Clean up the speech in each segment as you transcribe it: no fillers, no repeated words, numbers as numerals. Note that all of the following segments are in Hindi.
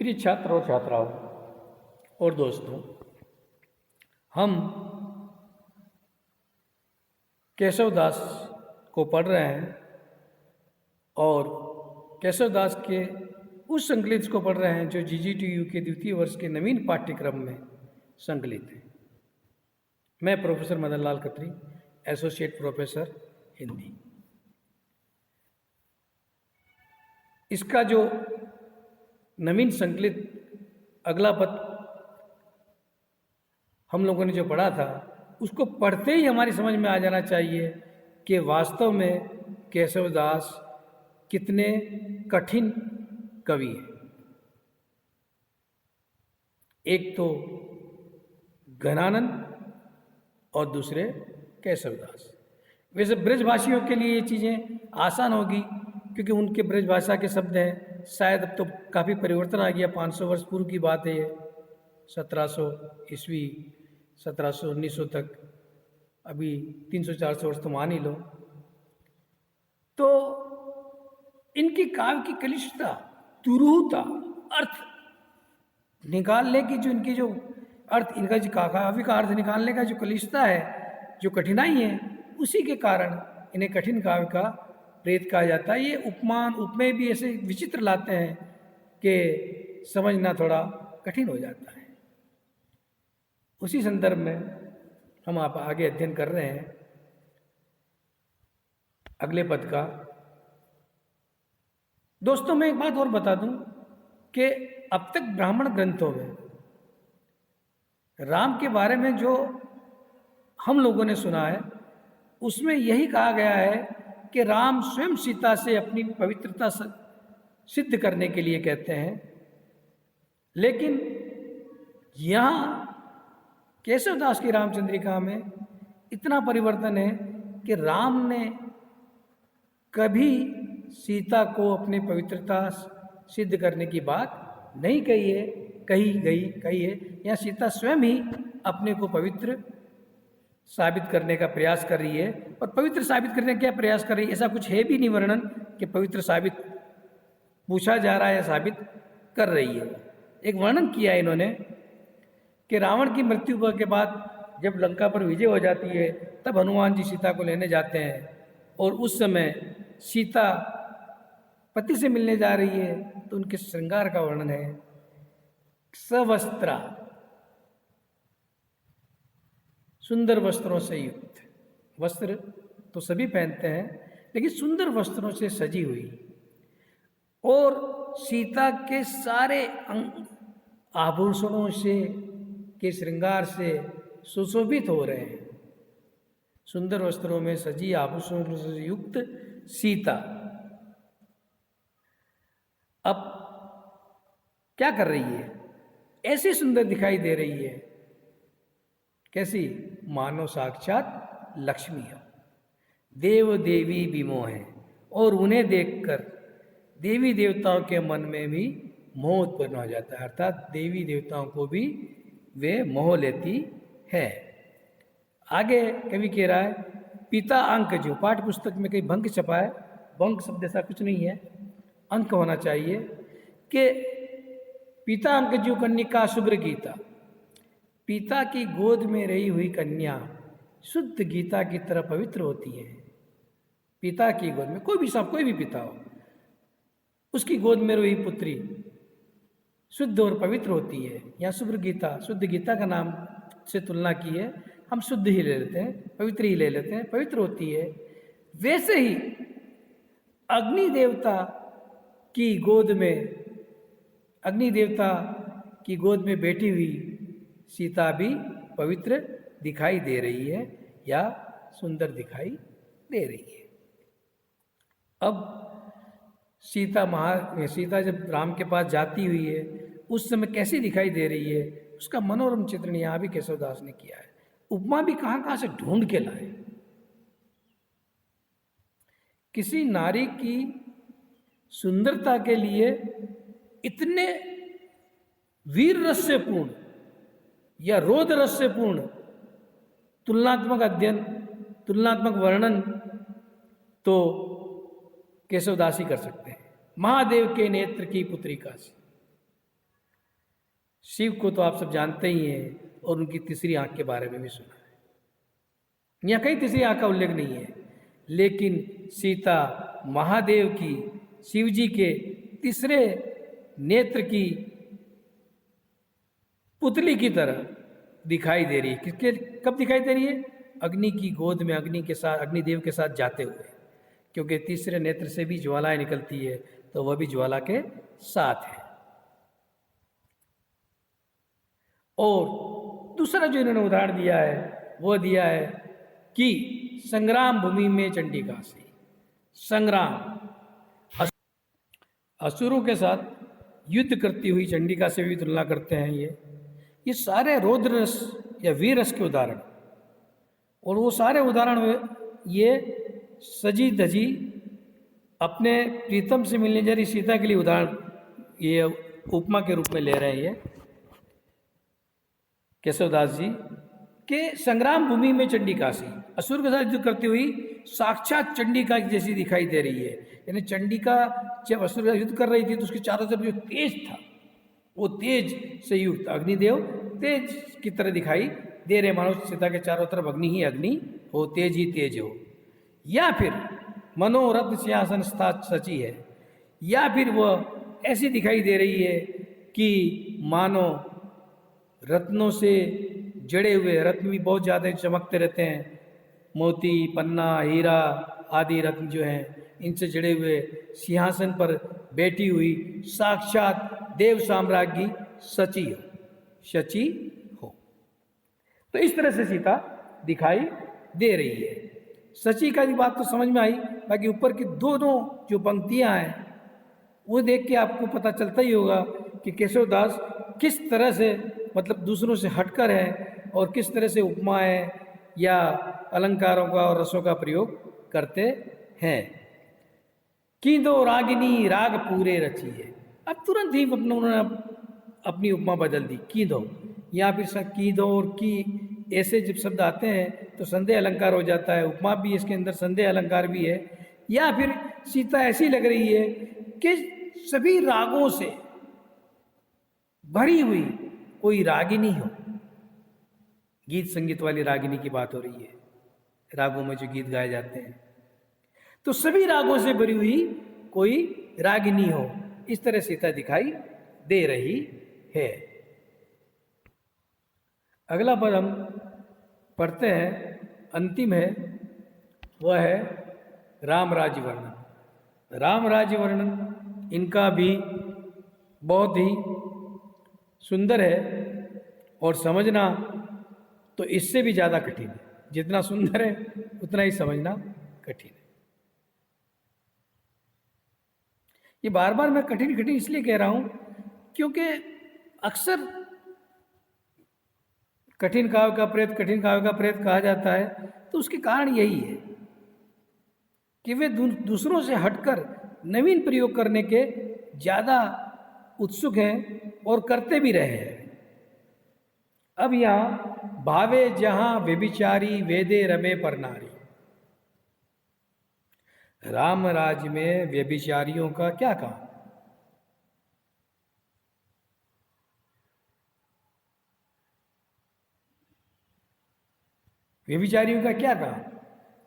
प्रिय छात्र और छात्राओं और दोस्तों, हम केशव दास को पढ़ रहे हैं और केशव दास के उस संकलित को पढ़ रहे हैं जो GGTU के द्वितीय वर्ष के नवीन पाठ्यक्रम में संकलित है। मैं professor Madan Lal Khatri, associate professor Hindi. इसका जो नवीन संकलित अगला पद हम लोगों ने जो पढ़ा था, उसको पढ़ते ही हमारी समझ में आ जाना चाहिए कि वास्तव में केशव दास कितने कठिन कवि हैं। एक तो घनानंद और दूसरे केशव दास। वैसे ब्रजभाषियों के लिए ये चीज़ें आसान होगी क्योंकि उनके ब्रज भाषा के शब्द हैं। शायद अब तो काफ़ी परिवर्तन आ गया, 500 वर्ष पूर्व की बात है ये, 1700 ईस्वी 1700 1900 तक, अभी 300-400 वर्ष तो मान ही लो। तो इनकी काव्य की कलिष्ठता, दुरूहता, अर्थ निकालने की जो इनकी जो अर्थ, इनका जो काव्य का अर्थ निकालने का जो कलिष्ठता है, जो कठिनाई है, उसी के कारण इन्हें कठिन काव्य का प्रेत कहा जाता है। ये उपमान उपमेय भी ऐसे विचित्र लाते हैं कि समझना थोड़ा कठिन हो जाता है। उसी संदर्भ में हम आप आगे अध्ययन कर रहे हैं अगले पद का। दोस्तों, मैं एक बात और बता दूं कि अब तक ब्राह्मण ग्रंथों में राम के बारे में जो हम लोगों ने सुना है, उसमें यही कहा गया है कि राम स्वयं सीता से अपनी पवित्रता सिद्ध करने के लिए कहते हैं। लेकिन यहाँ केशव दास की रामचंद्रिका में इतना परिवर्तन है कि राम ने कभी सीता को अपनी पवित्रता सिद्ध करने की बात नहीं कही है, कही है। यहाँ सीता स्वयं ही अपने को पवित्र साबित करने का प्रयास कर रही है। और पवित्र साबित करने का क्या प्रयास कर रही है, ऐसा कुछ है भी नहीं वर्णन कि पवित्र साबित पूछा जा रहा है या साबित कर रही है। एक वर्णन किया है इन्होंने कि रावण की मृत्यु के बाद जब लंका पर विजय हो जाती है, तब हनुमान जी सीता को लेने जाते हैं और उस समय सीता पति से मिलने जा रही है, तो उनके श्रृंगार का वर्णन है। सवस्त्रा, सुंदर वस्त्रों से युक्त। वस्त्र तो सभी पहनते हैं, लेकिन सुंदर वस्त्रों से सजी हुई, और सीता के सारे आभूषणों से के श्रृंगार से सुशोभित हो रहे हैं। सुंदर वस्त्रों में सजी, आभूषणों से युक्त सीता अब क्या कर रही है? ऐसी सुंदर दिखाई दे रही है, कैसी? मानो साक्षात लक्ष्मी है। देव देवी विमोह है, और उन्हें देखकर देवी देवताओं के मन में भी मोह उत्पन्न हो जाता है, अर्थात देवी देवताओं को भी वे मोह लेती है। आगे कवि कह रहा है, पिता अंक जो पाठ्य पुस्तक में कहीं भंग छपा है, भंग शब्द ऐसा कुछ नहीं है, अंक होना चाहिए कि पिता अंक जो कन्या शुभ्र गीता, पिता की गोद में रही हुई कन्या शुद्ध गीता की तरह पवित्र होती है। पिता की गोद में कोई भी पिता हो, उसकी गोद में रही पुत्री शुद्ध और पवित्र होती है। यहाँ शुभ्र गीता, शुद्ध गीता का नाम से तुलना की है, हम शुद्ध ही ले लेते हैं, पवित्र ही ले लेते हैं, पवित्र होती है। वैसे ही अग्नि देवता की गोद में बैठी हुई सीता भी पवित्र दिखाई दे रही है या सुंदर दिखाई दे रही है। अब सीता जब राम के पास जाती हुई है, उस समय कैसी दिखाई दे रही है, उसका मनोरम चित्रण यहाँ भी केशव दास ने किया है। उपमा भी कहाँ से ढूंढ के लाए। किसी नारी की सुंदरता के लिए इतने वीर रस से पूर्ण या रोद रस से पूर्ण तुलनात्मक अध्ययन, तुलनात्मक वर्णन तो केशवदास ही कर सकते हैं। महादेव के नेत्र की पुत्रिका से शिव को तो आप सब जानते ही हैं और उनकी तीसरी आंख के बारे में भी सुना है। यहाँ कहीं तीसरी आंख का उल्लेख नहीं है, लेकिन सीता महादेव की, शिव जी के तीसरे नेत्र की पुतली की तरह दिखाई दे रही है। किसके, कब दिखाई दे रही है? अग्नि की गोद में अग्नि के साथ, अग्निदेव के साथ जाते हुए, क्योंकि तीसरे नेत्र से भी ज्वालाएं निकलती है, तो वह भी ज्वाला के साथ है। और दूसरा जो इन्होंने उदाहरण दिया है वो दिया है कि संग्राम भूमि में चंडिका से संग्राम, असुरों के साथ युद्ध करती हुई चंडिका से भी तुलना करते हैं। ये सारे रौद्र रस या वीर रस के उदाहरण, और वो सारे उदाहरण ये सजी धजी अपने प्रीतम से मिलने जा रही सीता के लिए उदाहरण, ये उपमा के रूप में ले रहे हैं ये केशवदास जी के संग्राम भूमि में चंडिका से असुर के साथ युद्ध करती हुई साक्षात चंडिका जैसी दिखाई दे रही है। यानी चंडिका जब असुर के साथ युद्ध कर रही थी तो उसके चारों तरफ जो तेज था, वो तेज से युक्त अग्निदेव तेज की तरह दिखाई दे रहे, मानो सीता के चारों तरफ अग्नि ही अग्नि हो, तेज ही तेज हो। या फिर मनोरत्न सिंहासन स्था सची है, या फिर वह ऐसी दिखाई दे रही है कि मानो रत्नों से जड़े हुए, रत्न भी बहुत ज़्यादा चमकते रहते हैं, मोती, पन्ना, हीरा आदि रत्न जो हैं, इनसे जड़े हुए सिंहासन पर बैठी हुई साक्षात देव साम्राज्ञी सची हो। तो इस तरह से सीता दिखाई दे रही है। सची का भी बात तो समझ में आई, बाकी ऊपर की दोनों जो पंक्तियां हैं वो देख के आपको पता चलता ही होगा कि केशवदास किस तरह से, मतलब दूसरों से हटकर है और किस तरह से उपमाएं या अलंकारों का और रसों का प्रयोग करते हैं। कीदो रागिनी राग पूरे रची है। अब तुरंत ही उन्होंने अपनी उपमा बदल दी, कीदो। यहाँ फिर कीदो और की ऐसे जब शब्द आते हैं तो संदेह अलंकार हो जाता है, उपमा भी इसके अंदर संदेह अलंकार भी है। या फिर सीता ऐसी लग रही है कि सभी रागों से भरी हुई कोई रागिनी हो, गीत संगीत वाली रागिनी की बात हो रही है, रागों में जो गीत गाए जाते हैं, तो सभी रागों से भरी हुई कोई रागिनी हो, इस तरह सीता दिखाई दे रही है। अगला पद हम पढ़ते हैं, अंतिम है, वह है राम राज्य वर्णन। राम राज्य वर्णन इनका भी बहुत ही सुंदर है और समझना तो इससे भी ज़्यादा कठिन है। जितना सुंदर है उतना ही समझना कठिन है। ये बार बार मैं कठिन इसलिए कह रहा हूं क्योंकि अक्सर कठिन काव्य का प्रेत, कठिन काव्य का प्रेत कहा जाता है, तो उसके कारण यही है कि वे दूसरों से हटकर नवीन प्रयोग करने के ज़्यादा उत्सुक हैं और करते भी रहे हैं। अब यहाँ भावे जहां व्यभिचारी वेदे रमे पर नारी, राम राज्य में व्यभिचारियों का क्या काम? व्यभिचारियों का क्या काम?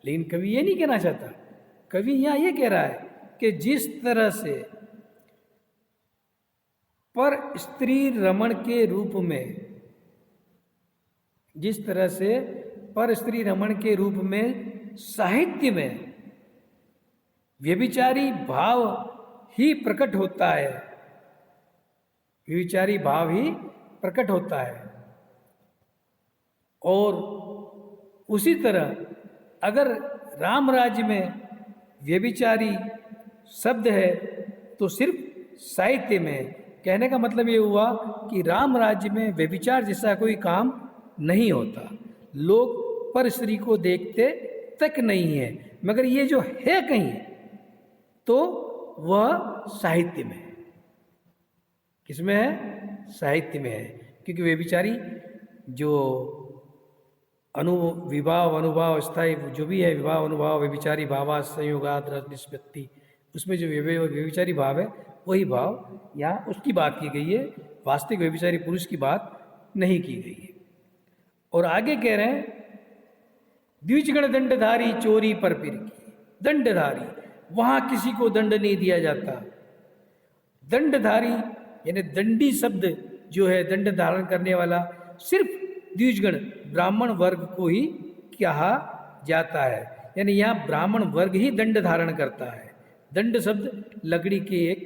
लेकिन कवि ये नहीं कहना चाहता। कवि यहां ये कह रहा है कि जिस तरह से पर स्त्री रमण के रूप में, जिस तरह से पर स्त्री रमण के रूप में साहित्य में व्यभिचारी भाव ही प्रकट होता है, व्यभिचारी भाव ही प्रकट होता है, और उसी तरह अगर राम राज्य में व्यभिचारी शब्द है तो सिर्फ साहित्य में, कहने का मतलब ये हुआ कि राम राज्य में व्यभिचार जैसा कोई काम नहीं होता, लोग पर स्त्री को देखते तक नहीं है, मगर ये जो है कहीं तो वह साहित्य में है। किसमें है? साहित्य में है, क्योंकि व्यभिचारी जो विभाव अनुभाव स्थायी जो भी है, विभाव अनुभाव व्यभिचारी भावा संयोगात रस निष्पत्ति, उसमें जो व्यभिचारी भाव है वही भाव यहाँ उसकी बात की गई है, वास्तविक व्यभिचारी पुरुष की बात नहीं की गई है। और आगे कह रहे हैं द्विजगण दंडधारी चोरी पर पीर की। दंडधारी, वहां किसी को दंड नहीं दिया जाता। दंडधारी यानी दंडी शब्द जो है, दंड धारण करने वाला, सिर्फ द्विजगण ब्राह्मण वर्ग को ही कहा जाता है। यानी यहाँ ब्राह्मण वर्ग ही दंड धारण करता है। दंड शब्द लकड़ी के एक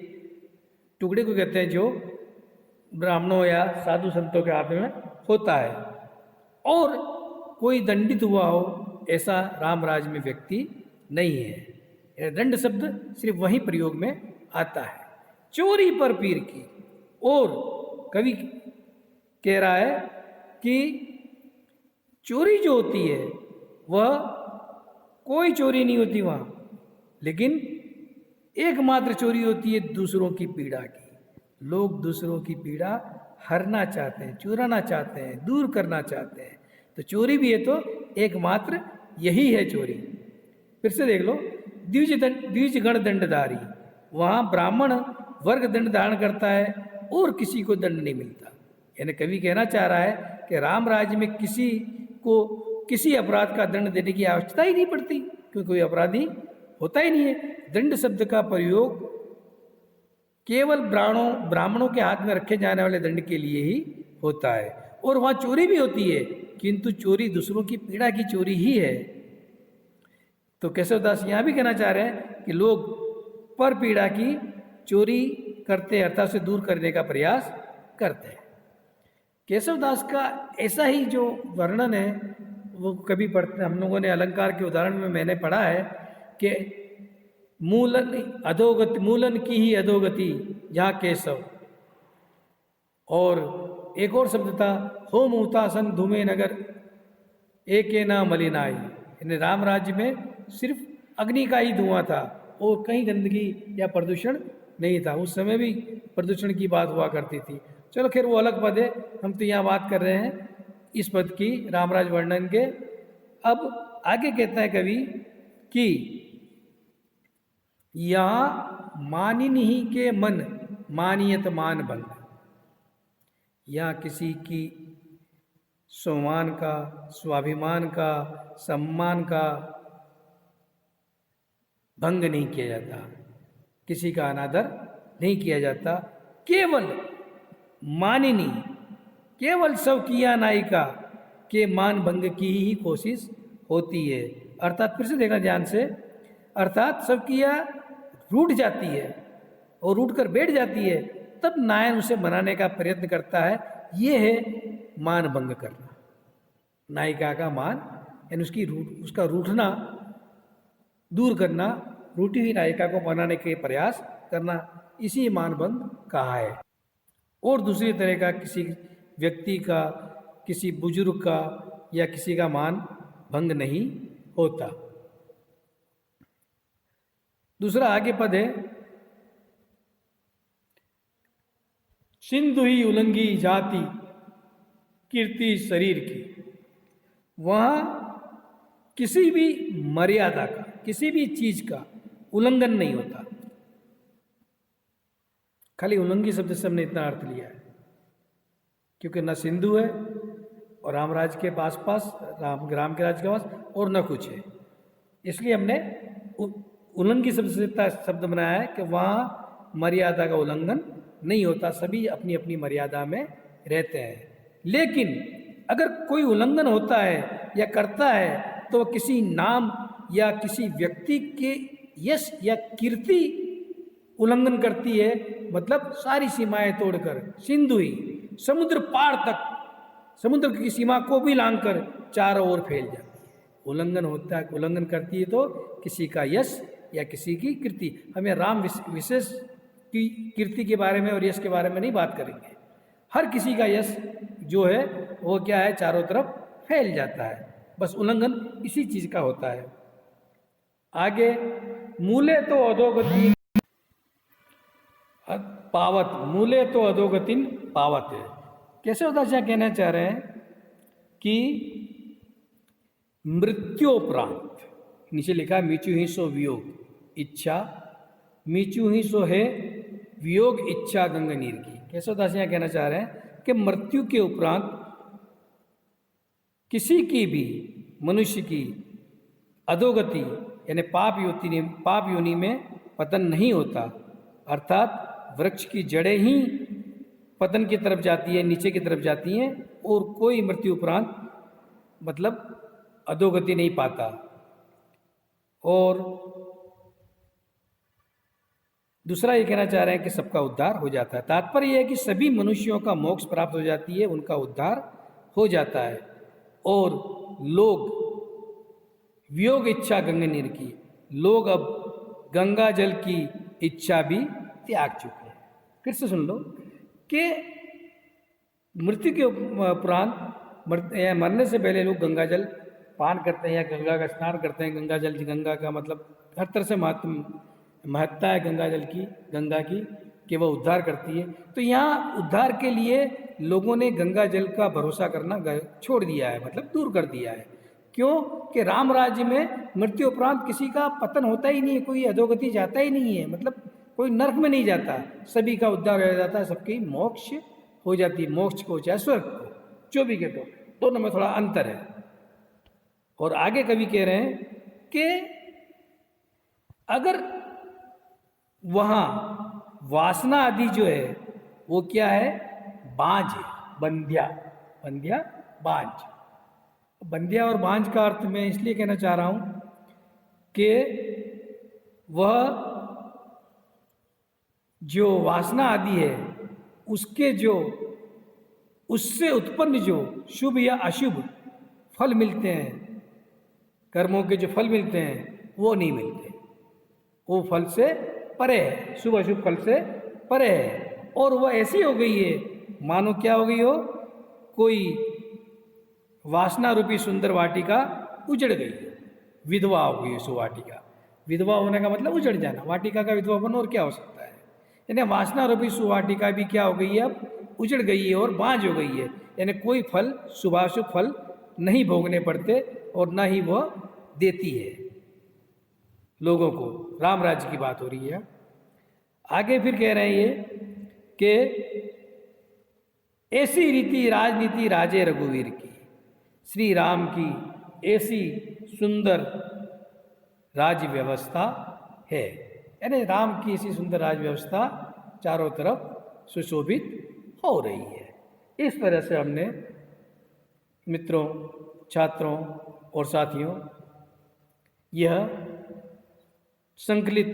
टुकड़े को कहते हैं जो ब्राह्मणों या साधु संतों के हाथ में होता है। और कोई दंडित हुआ हो ऐसा रामराज में व्यक्ति नहीं है। दंड शब्द सिर्फ वही प्रयोग में आता है। चोरी पर पीर की। और कवि कह रहा है कि चोरी जो होती है वह कोई चोरी नहीं होती वहाँ, लेकिन एकमात्र चोरी होती है दूसरों की पीड़ा की। लोग दूसरों की पीड़ा हरना चाहते हैं, चुराना चाहते हैं, दूर करना चाहते हैं। तो चोरी भी है तो एकमात्र यही है चोरी। फिर से देख लो, द्विजगण दंडधारी, वहाँ ब्राह्मण वर्ग दंड धारण करता है और किसी को दंड नहीं मिलता। यानी कवि कहना चाह रहा है कि राम राज्य में किसी को किसी अपराध का दंड देने की आवश्यकता ही नहीं पड़ती, क्योंकि कोई अपराधी होता ही नहीं है। दंड शब्द का प्रयोग केवल ब्राह्मणों के हाथ में रखे जाने वाले दंड के लिए ही होता है। और वहाँ चोरी भी होती है, किंतु चोरी दूसरों की पीड़ा की चोरी ही है। तो केशवदास यहाँ भी कहना चाह रहे हैं कि लोग पर पीड़ा की चोरी करते हैं, अर्थात से दूर करने का प्रयास करते हैं। केशवदास का ऐसा ही जो वर्णन है वो कभी पढ़ते, हम लोगों ने अलंकार के उदाहरण में मैंने पढ़ा है कि मूलन की ही अधोगति जहाँ केशव। और एक और शब्द था होम हुतासन धूमे नगर एके ना मलिनाई। यानी राम राज्य में सिर्फ अग्नि का ही धुआं था और कहीं गंदगी या प्रदूषण नहीं था। उस समय भी प्रदूषण की बात हुआ करती थी। चलो खैर वो अलग पद है, हम तो यहाँ बात कर रहे हैं इस पद की, रामराज वर्णन के। अब आगे कहता है कवि कि यहाँ मानिनहि के मन मानियत मान भंग। यहाँ किसी की सम्मान का, स्वाभिमान का, सम्मान का भंग नहीं किया जाता, किसी का अनादर नहीं किया जाता। केवल मानिनी, केवल सब किया नायिका के मान भंग की ही कोशिश होती है। अर्थात फिर से देखना ध्यान से, अर्थात सब किया रूठ जाती है और रूठ कर बैठ जाती है, तब नायन उसे मनाने का प्रयत्न करता है। ये है मान भंग करना, नायिका का मान यानी उसका रूठना दूर करना, रूठी हुई नायिका को मनाने के प्रयास करना, इसी मान भंग कहा है। और दूसरी तरह का किसी व्यक्ति का, किसी बुजुर्ग का या किसी का मान भंग नहीं होता। दूसरा आगे पद है सिंधु ही उल्लंघी जाति कीर्ति शरीर की। वहाँ किसी भी मर्यादा का, किसी भी चीज का उल्लंघन नहीं होता। खाली उल्लंघी शब्द से हमने इतना अर्थ लिया है, क्योंकि न सिंधु है और रामराज के पास राम के राज्य के पास और न कुछ है, इसलिए हमने उल्लंघी शब्द से शब्द बनाया है कि वहाँ मर्यादा का उल्लंघन नहीं होता, सभी अपनी अपनी मर्यादा में रहते हैं। लेकिन अगर कोई उल्लंघन होता है या करता है तो वह किसी नाम या किसी व्यक्ति के यश या कीर्ति उल्लंघन करती है, मतलब सारी सीमाएं तोड़कर सिंधु ही समुद्र पार तक, समुद्र की सीमा को भी लांघकर चारों ओर फैल जाती है। उल्लंघन होता है, उल्लंघन करती है तो किसी का यश या किसी की कीर्ति। हमें राम विशेष की कीर्ति के बारे में और यश के बारे में नहीं बात करेंगे। हर किसी का यश जो है वो क्या है, चारों तरफ फैल जाता है। बस उल्लंघन इसी चीज का होता है। आगे मूले तो अधोगति पावत, मूले तो अधोगतिन पावत है। केशवदास यहाँ कहना चाह रहे हैं कि मृत्योपरांत, नीचे लिखा है मीचू ही सो वियोग इच्छा, मीचू ही सो है वियोग इच्छा गंगा नीर की। केशवदास यहाँ कहना चाह रहे हैं कि मृत्यु के उपरांत किसी की भी मनुष्य की अधोगति यानी पाप योनि में पतन नहीं होता, अर्थात वृक्ष की जड़ें ही पतन की तरफ जाती है, नीचे की तरफ जाती हैं, और कोई मृत्यु उपरांत मतलब अधोगति नहीं पाता। और दूसरा ये कहना चाह रहे हैं कि सबका उद्धार हो जाता है। तात्पर्य यह है कि सभी मनुष्यों का मोक्ष प्राप्त हो जाती है, उनका उद्धार हो जाता है, और लोग वियोग इच्छा गंगा नीर की, लोग अब गंगा जल की इच्छा भी त्याग चुके हैं। फिर से सुन लो कि मृत्यु के उपरांत मरने से पहले लोग गंगा जल पान करते हैं या गंगा का स्नान करते हैं। गंगा का मतलब हर तरह से महत्ता है गंगा जल की, गंगा की, कि वह उद्धार करती है। तो यहाँ उद्धार के लिए लोगों ने गंगा जल का भरोसा करना छोड़ दिया है, मतलब दूर कर दिया है। क्यों? कि राम राज्य में मृत्यु उपरांत किसी का पतन होता ही नहीं है, कोई अधोगति जाता ही नहीं है, मतलब कोई नरक में नहीं जाता, सभी का उद्धार हो जाता है, सबकी मोक्ष हो जाती है, मोक्ष को चाहे स्वर्ग को, जो भी कहते हो, दोनों में थोड़ा अंतर है। और आगे कवि कह रहे हैं कि अगर वहाँ वासना आदि जो है वो क्या है, बांझ है, बंध्या बांझ। बंध्या और बांझ का अर्थ मैं इसलिए कहना चाह रहा हूँ कि वह जो वासना आदि है उसके जो उससे उत्पन्न जो शुभ या अशुभ फल मिलते हैं, कर्मों के जो फल मिलते हैं वो नहीं मिलते, वो फल से परे है, शुभ अशुभ फल से परे है। और वह ऐसी हो गई है मानो क्या हो गई हो, कोई वासना रूपी सुंदर वाटिका उजड़ गई है, विधवा हो गई सो वाटिका। विधवा होने का मतलब उजड़ जाना, वाटिका का विधवापन और क्या हो सकता है। यानी वासना रूपी सुवाटिका भी क्या हो गई है, अब उजड़ गई है और बांझ हो गई है। यानी कोई फल शुभाशुभ फल नहीं भोगने पड़ते और ना ही वह देती है लोगों को। राम राज्य की बात हो रही है। आगे फिर कह रहे हैं ये कि ऐसी रीति राजनीति राजे रघुवीर की, श्री राम की ऐसी सुंदर राज्य व्यवस्था है। यानी राम की ऐसी सुंदर राज्य व्यवस्था चारों तरफ सुशोभित हो रही है। इस तरह से हमने मित्रों, छात्रों और साथियों यह संकलित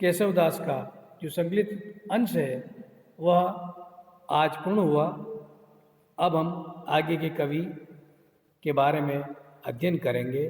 केशवदास का जो संकलित अंश है वह आज पूर्ण हुआ। अब हम आगे के कवि के बारे में अध्ययन करेंगे।